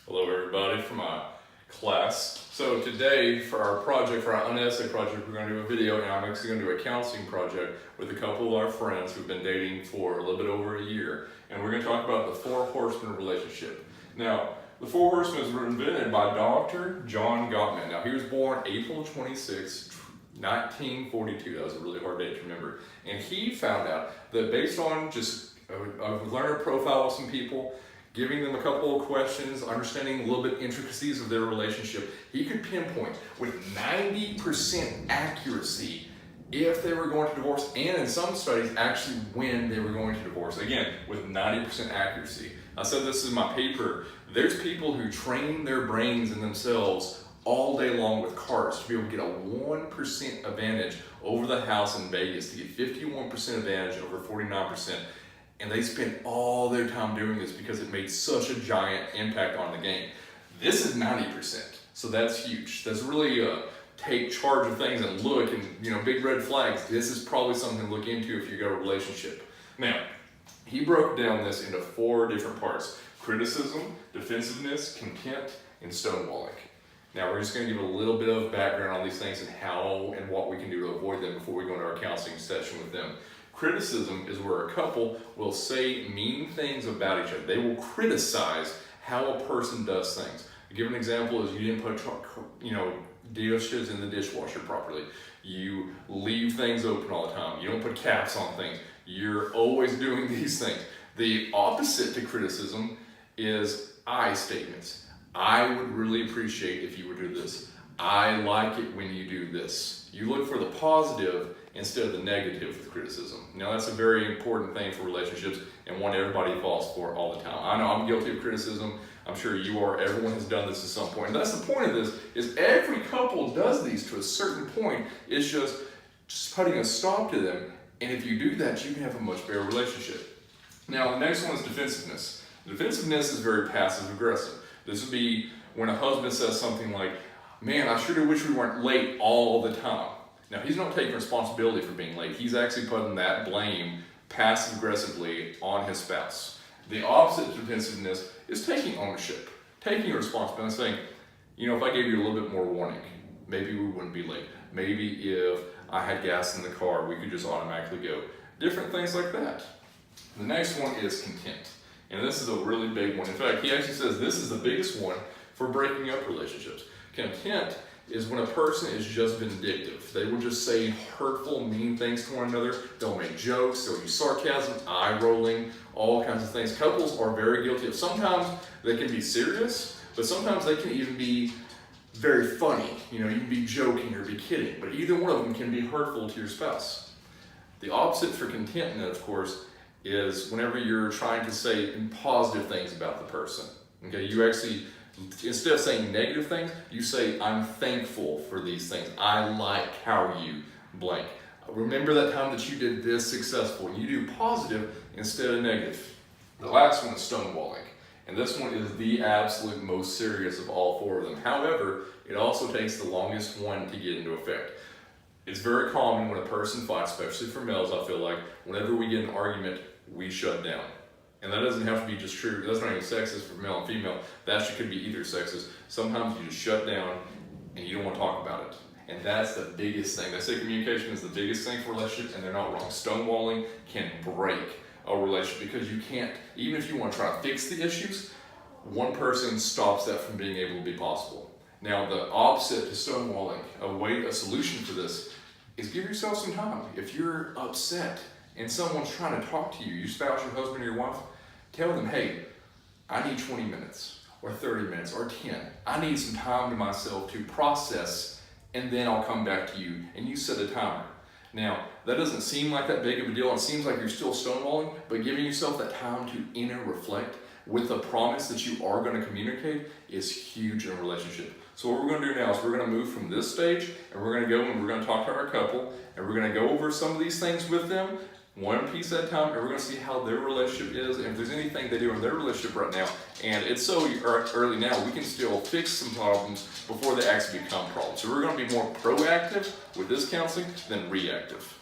Hello everybody from my class. So today for our project, for our unessay project, we're going to do a video, and I'm actually going to do a counseling project with a couple of our friends who've been dating for a little bit over a year. And we're going to talk about the Four Horsemen relationship. Now, the Four Horsemen were invented by Dr. John Gottman. Now, he was born April 26, 1942. That was a really hard date to remember. And he found out that based on just a learner profile of some people, giving them a couple of questions, understanding a little bit intricacies of their relationship, he could pinpoint with 90% accuracy if they were going to divorce, and in some studies, actually when they were going to divorce. Again, with 90% accuracy. I said this in my paper, there's people who train their brains and themselves all day long with cards to be able to get a 1% advantage over the house in Vegas, to get 51% advantage over 49%. And they spend all their time doing this because it made such a giant impact on the game. This is 90%, so that's huge. That's really take charge of things and look, and big red flags. This is probably something to look into if you got a relationship. Now, he broke down this into 4 different parts: criticism, defensiveness, contempt, and stonewalling. Now, we're just going to give a little bit of background on these things and how and what we can do to avoid them before we go into our counseling session with them. Criticism is where a couple will say mean things about each other. They will criticize how a person does things. A given example is you didn't put dishes in the dishwasher properly. You leave things open all the time. You don't put caps on things. You're always doing these things. The opposite to criticism is I statements. I would really appreciate if you would do this. I like it when you do this. You look for the positive instead of the negative with criticism. Now, that's a very important thing for relationships and one everybody falls for all the time. I know I'm guilty of criticism. I'm sure you are. Everyone has done this at some point. And that's the point of this, is every couple does these to a certain point. It's just putting a stop to them. And if you do that, you can have a much better relationship. Now, the next one is defensiveness. Defensiveness is very passive aggressive. This would be when a husband says something like, "Man, I sure do wish we weren't late all the time." Now, he's not taking responsibility for being late. He's actually putting that blame passive-aggressively on his spouse. The opposite of defensiveness is taking ownership, taking responsibility, saying, if I gave you a little bit more warning, maybe we wouldn't be late. Maybe if I had gas in the car, we could just automatically go. Different things like that. The next one is contempt. And this is a really big one. In fact, he actually says this is the biggest one for breaking up relationships. Contempt is when a person is just vindictive. They will just say hurtful, mean things to one another. They'll make jokes, they'll use sarcasm, eye rolling, all kinds of things. Couples are very guilty of. Sometimes they can be serious, but sometimes they can even be very funny. You can be joking or be kidding, but either one of them can be hurtful to your spouse. The opposite for contempt, of course, is whenever you're trying to say positive things about the person. Okay, you actually, instead of saying negative things, you say, "I'm thankful for these things. I like how you blank. Remember that time that you did this successful." You do positive instead of negative. The last one is stonewalling. And this one is the absolute most serious of all 4 of them. However, it also takes the longest one to get into effect. It's very common when a person fights, especially for males, I feel like, whenever we get an argument, we shut down. And that doesn't have to be just true. That's not even sexist for male and female. That could be either sexist. Sometimes you just shut down and you don't want to talk about it. And that's the biggest thing. They say communication is the biggest thing for relationships, and they're not wrong. Stonewalling can break a relationship because you can't, even if you want to try to fix the issues, one person stops that from being able to be possible. Now, the opposite to stonewalling, a solution for this, is give yourself some time. If you're upset and someone's trying to talk to you, your spouse, your husband, or your wife, tell them, "Hey, I need 20 minutes or 30 minutes or 10. I need some time to myself to process, and then I'll come back to you." And you set a timer. Now, that doesn't seem like that big of a deal. It seems like you're still stonewalling, but giving yourself that time to inner reflect with the promise that you are going to communicate is huge in a relationship. So what we're going to do now is we're going to move from this stage, and we're going to go and we're going to talk to our couple, and we're going to go over some of these things with them, one piece at a time, and we're going to see how their relationship is, and if there's anything they do in their relationship right now. And it's so early now, we can still fix some problems before they actually become problems. So we're going to be more proactive with this counseling than reactive.